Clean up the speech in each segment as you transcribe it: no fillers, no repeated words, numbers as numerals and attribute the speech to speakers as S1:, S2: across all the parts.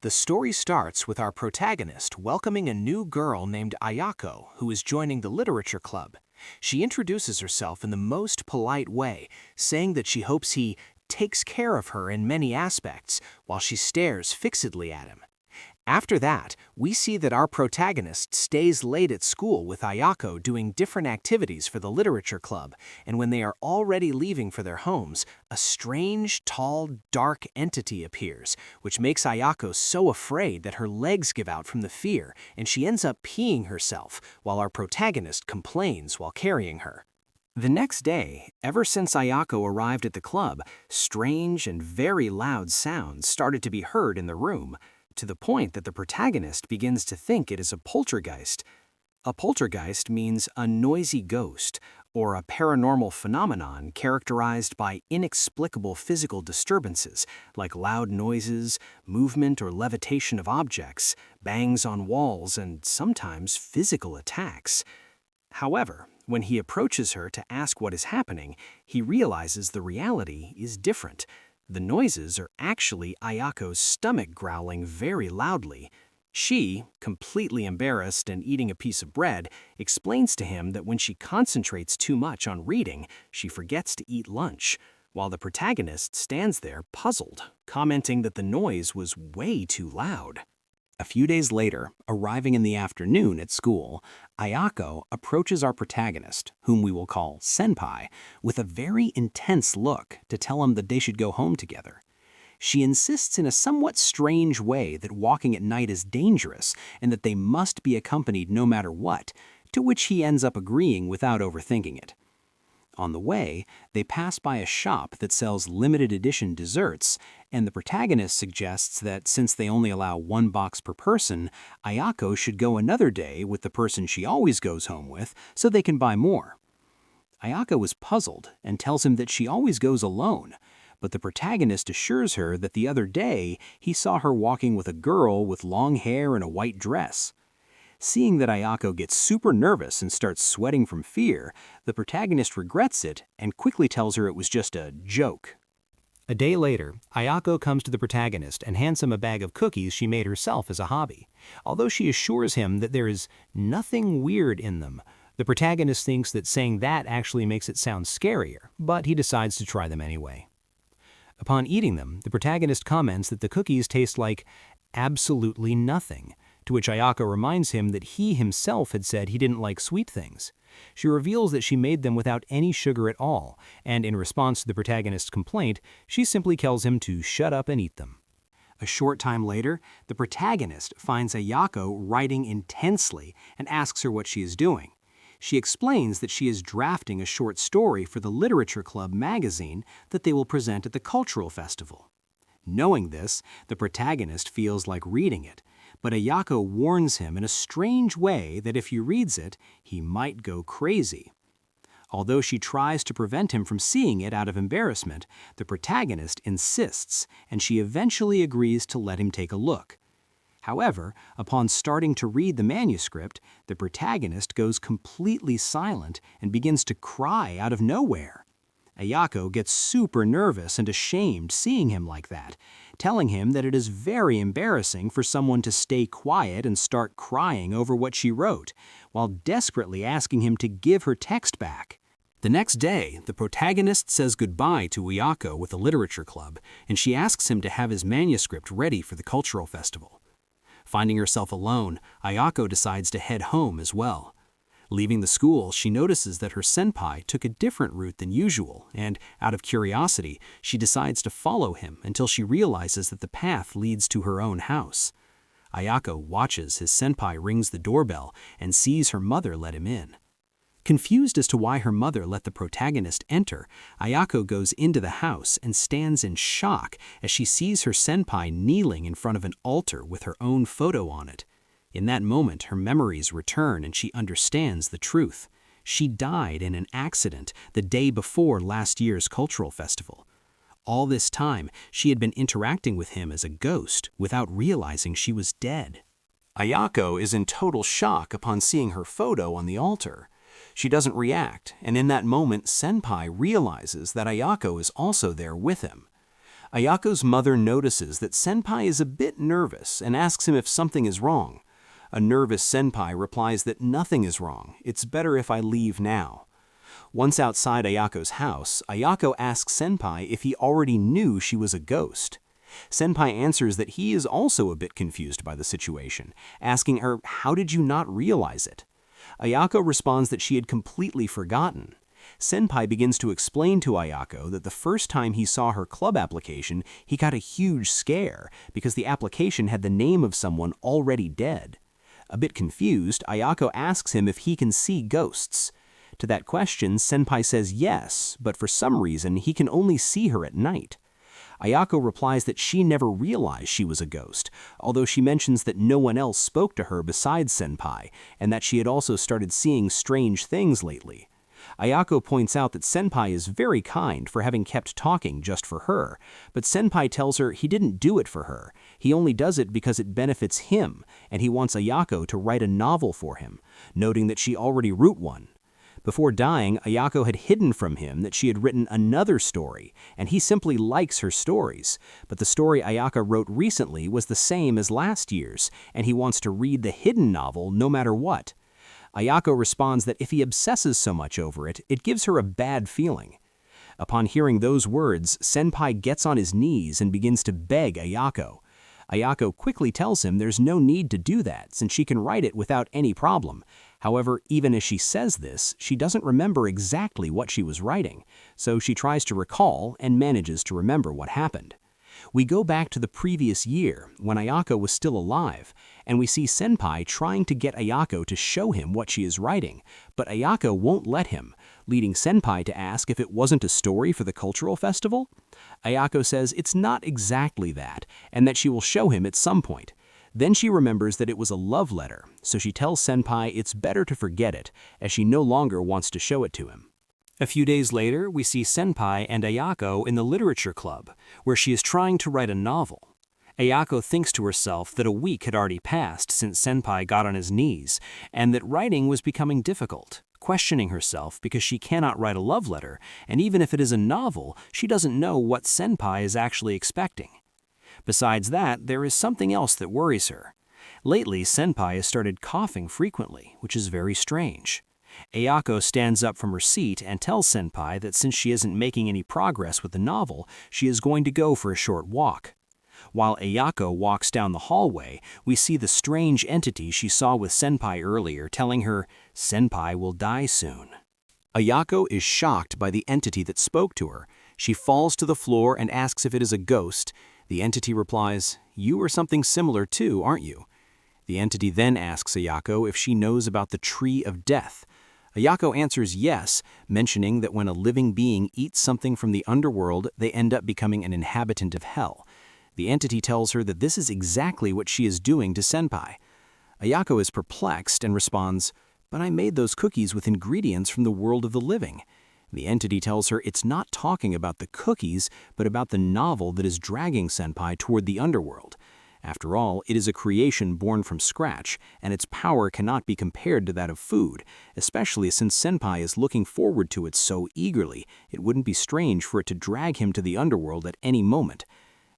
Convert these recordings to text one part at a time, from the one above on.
S1: The story starts with our protagonist welcoming a new girl named Ayako who is joining the literature club. She introduces herself in the most polite way, saying that she hopes he takes care of her in many aspects while she stares fixedly at him. After that, we see that our protagonist stays late at school with Ayako doing different activities for the literature club, and when they are already leaving for their homes, a strange, tall, dark entity appears, which makes Ayako so afraid that her legs give out from the fear, and she ends up peeing herself, while our protagonist complains while carrying her. The next day, ever since Ayako arrived at the club, strange and very loud sounds started to be heard in the room, to the point that the protagonist begins to think it is a poltergeist. A poltergeist means a noisy ghost, or a paranormal phenomenon characterized by inexplicable physical disturbances, like loud noises, movement or levitation of objects, bangs on walls, and sometimes physical attacks. However, when he approaches her to ask what is happening, he realizes the reality is different. The noises are actually Ayako's stomach growling very loudly. She, completely embarrassed and eating a piece of bread, explains to him that when she concentrates too much on reading, she forgets to eat lunch, while the protagonist stands there puzzled, commenting that the noise was way too loud. A few days later, arriving in the afternoon at school, Ayako approaches our protagonist, whom we will call Senpai, with a very intense look to tell him that they should go home together. She insists in a somewhat strange way that walking at night is dangerous and that they must be accompanied no matter what, to which he ends up agreeing without overthinking it. On the way, they pass by a shop that sells limited edition desserts, and the protagonist suggests that since they only allow one box per person, Ayako should go another day with the person she always goes home with so they can buy more. Ayako is puzzled and tells him that she always goes alone, but the protagonist assures her that the other day he saw her walking with a girl with long hair and a white dress. Seeing that Ayako gets super nervous and starts sweating from fear, the protagonist regrets it and quickly tells her it was just a joke. A day later, Ayako comes to the protagonist and hands him a bag of cookies she made herself as a hobby. Although she assures him that there is nothing weird in them, the protagonist thinks that saying that actually makes it sound scarier, but he decides to try them anyway. Upon eating them, the protagonist comments that the cookies taste like absolutely nothing, to which Ayako reminds him that he himself had said he didn't like sweet things. She reveals that she made them without any sugar at all, and in response to the protagonist's complaint, she simply tells him to shut up and eat them. A short time later, the protagonist finds Ayako writing intensely and asks her what she is doing. She explains that she is drafting a short story for the Literature Club magazine that they will present at the cultural festival. Knowing this, the protagonist feels like reading it, but Ayako warns him in a strange way that if he reads it, he might go crazy. Although she tries to prevent him from seeing it out of embarrassment, the protagonist insists, and she eventually agrees to let him take a look. However, upon starting to read the manuscript, the protagonist goes completely silent and begins to cry out of nowhere. Ayako gets super nervous and ashamed seeing him like that, telling him that it is very embarrassing for someone to stay quiet and start crying over what she wrote, while desperately asking him to give her text back. The next day, the protagonist says goodbye to Ayako with the literature club, and she asks him to have his manuscript ready for the cultural festival. Finding herself alone, Ayako decides to head home as well. Leaving the school, she notices that her senpai took a different route than usual, and, out of curiosity, she decides to follow him until she realizes that the path leads to her own house. Ayako watches his senpai rings the doorbell and sees her mother let him in. Confused as to why her mother let the protagonist enter, Ayako goes into the house and stands in shock as she sees her senpai kneeling in front of an altar with her own photo on it. In that moment, her memories return and she understands the truth. She died in an accident the day before last year's cultural festival. All this time, she had been interacting with him as a ghost without realizing she was dead. Ayako is in total shock upon seeing her photo on the altar. She doesn't react, and in that moment, Senpai realizes that Ayako is also there with him.
S2: Ayako's mother notices that Senpai is a bit nervous and asks him if something is wrong. A nervous Senpai replies that nothing is wrong, it's better if I leave now. Once outside Ayako's house, Ayako asks Senpai if he already knew she was a ghost. Senpai answers that he is also a bit confused by the situation, asking her, "How did you not realize it?" Ayako responds that she had completely forgotten. Senpai begins to explain to Ayako that the first time he saw her club application, he got a huge scare because the application had the name of someone already dead. A bit confused, Ayako asks him if he can see ghosts. To that question, Senpai says yes, but for some reason he can only see her at night. Ayako replies that she never realized she was a ghost, although she mentions that no one else spoke to her besides Senpai, and that she had also started seeing strange things lately. Ayako points out that Senpai is very kind for having kept talking just for her, but Senpai tells her he didn't do it for her. He only does it because it benefits him, and he wants Ayako to write a novel for him, noting that she already wrote one. Before dying, Ayako had hidden from him that she had written another story, and he simply likes her stories. But the story Ayako wrote recently was the same as last year's, and he wants to read the hidden novel no matter what. Ayako responds that if he obsesses so much over it, it gives her a bad feeling. Upon hearing those words, Senpai gets on his knees and begins to beg Ayako. Ayako quickly tells him there's no need to do that since she can write it without any problem. However, even as she says this, she doesn't remember exactly what she was writing, so she tries to recall and manages to remember what happened. We go back to the previous year, when Ayako was still alive, and we see Senpai trying to get Ayako to show him what she is writing, but Ayako won't let him, leading Senpai to ask if it wasn't a story for the cultural festival. Ayako says it's not exactly that, and that she will show him at some point. Then she remembers that it was a love letter, so she tells Senpai it's better to forget it, as she no longer wants to show it to him. A few days later, we see Senpai and Ayako in the literature club, where she is trying to write a novel. Ayako thinks to herself that a week had already passed since Senpai got on his knees, and that writing was becoming difficult, questioning herself because she cannot write a love letter, and even if it is a novel, she doesn't know what Senpai is actually expecting. Besides that, there is something else that worries her. Lately, Senpai has started coughing frequently, which is very strange. Ayako stands up from her seat and tells Senpai that since she isn't making any progress with the novel, she is going to go for a short walk. While Ayako walks down the hallway, we see the strange entity she saw with Senpai earlier telling her, "Senpai will die soon." Ayako is shocked by the entity that spoke to her. She falls to the floor and asks if it is a ghost. The entity replies, "You are something similar too, aren't you?" The entity then asks Ayako if she knows about the Tree of Death. Ayako answers yes, mentioning that when a living being eats something from the underworld, they end up becoming an inhabitant of hell. The entity tells her that this is exactly what she is doing to Senpai. Ayako is perplexed and responds, "But I made those cookies with ingredients from the world of the living." The entity tells her it's not talking about the cookies, but about the novel that is dragging Senpai toward the underworld. After all, it is a creation born from scratch, and its power cannot be compared to that of food, especially since Senpai is looking forward to it so eagerly, it wouldn't be strange for it to drag him to the underworld at any moment.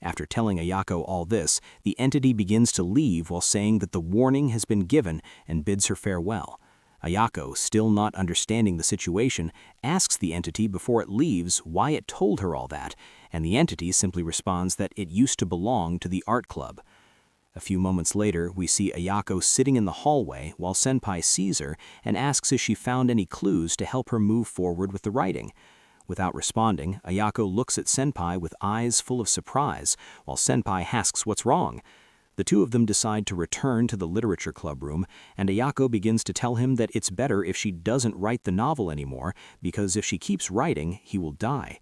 S2: After telling Ayako all this, the entity begins to leave while saying that the warning has been given and bids her farewell. Ayako, still not understanding the situation, asks the entity before it leaves why it told her all that, and the entity simply responds that it used to belong to the art club. A few moments later, we see Ayako sitting in the hallway while Senpai sees her and asks if she found any clues to help her move forward with the writing. Without responding, Ayako looks at Senpai with eyes full of surprise, while Senpai asks what's wrong. The two of them decide to return to the literature club room, and Ayako begins to tell him that it's better if she doesn't write the novel anymore, because if she keeps writing, he will die.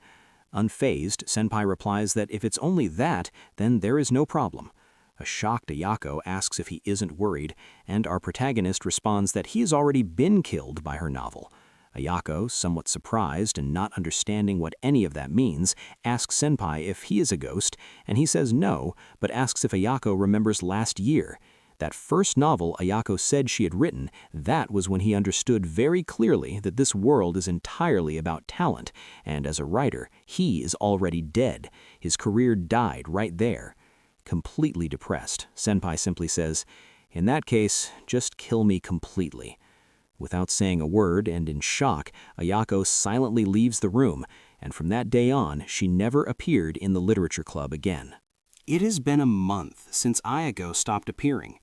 S2: Unfazed, Senpai replies that if it's only that, then there is no problem. A shocked Ayako asks if he isn't worried, and our protagonist responds that he has already been killed by her novel. Ayako, somewhat surprised and not understanding what any of that means, asks Senpai if he is a ghost, and he says no, but asks if Ayako remembers last year. That first novel Ayako said she had written, that was when he understood very clearly that this world is entirely about talent, and as a writer, he is already dead. His career died right there. Completely depressed, Senpai simply says, "In that case, just kill me completely." Without saying a word and in shock, Ayako silently leaves the room, and from that day on, she never appeared in the literature club again. It has been a month since Ayako stopped appearing.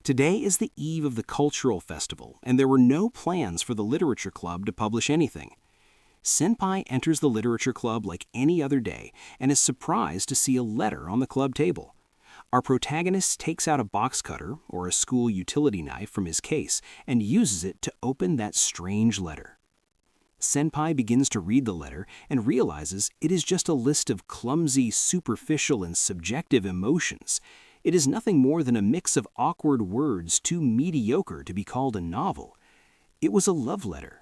S2: Today is the eve of the cultural festival, and there were no plans for the literature club to publish anything. Senpai enters the literature club like any other day and is surprised to see a letter on the club table. Our protagonist takes out a box cutter or a school utility knife from his case and uses it to open that strange letter. Senpai begins to read the letter and realizes it is just a list of clumsy, superficial, and subjective emotions. It is nothing more than a mix of awkward words too mediocre to be called a novel. It was a love letter.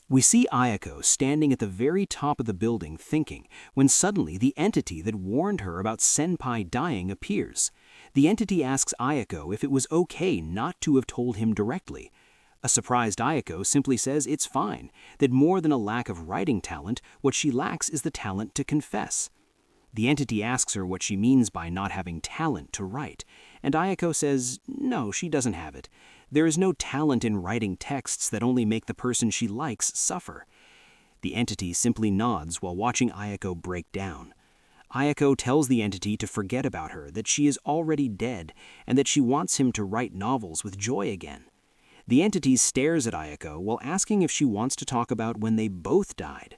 S2: We see Ayako standing at the very top of the building thinking, when suddenly the entity that warned her about Senpai dying appears. The entity asks Ayako if it was okay not to have told him directly. A surprised Ayako simply says it's fine, that more than a lack of writing talent, what she lacks is the talent to confess. The entity asks her what she means by not having talent to write, and Ayako says no, she doesn't have it. There is no talent in writing texts that only make the person she likes suffer. The entity simply nods while watching Ayako break down. Ayako tells the entity to forget about her, that she is already dead, and that she wants him to write novels with joy again. The entity stares at Ayako while asking if she wants to talk about when they both died.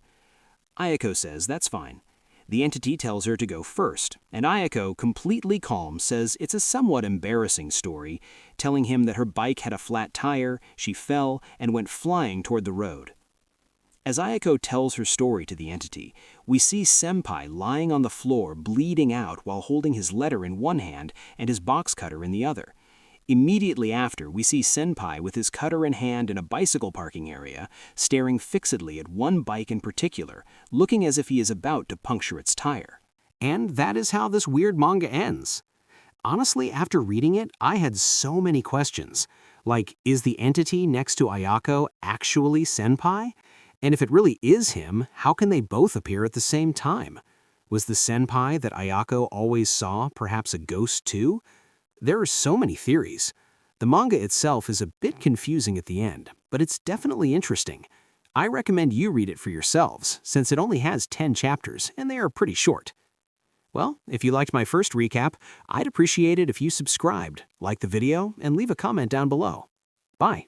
S2: Ayako says that's fine. The entity tells her to go first, and Ayako, completely calm, says it's a somewhat embarrassing story, telling him that her bike had a flat tire, she fell, and went flying toward the road. As Ayako tells her story to the entity, we see Senpai lying on the floor bleeding out while holding his letter in one hand and his box cutter in the other. Immediately after, we see Senpai with his cutter in hand in a bicycle parking area, staring fixedly at one bike in particular, looking as if he is about to puncture its tire. And that is how this weird manga ends. Honestly, after reading it, I had so many questions. Like, is the entity next to Ayako actually Senpai? And if it really is him, how can they both appear at the same time? Was the Senpai that Ayako always saw perhaps a ghost too? There are so many theories. The manga itself is a bit confusing at the end, but it's definitely interesting. I recommend you read it for yourselves, since it only has 10 chapters, and they are pretty short. Well, if you liked my first recap, I'd appreciate it if you subscribed, liked the video, and leave a comment down below. Bye.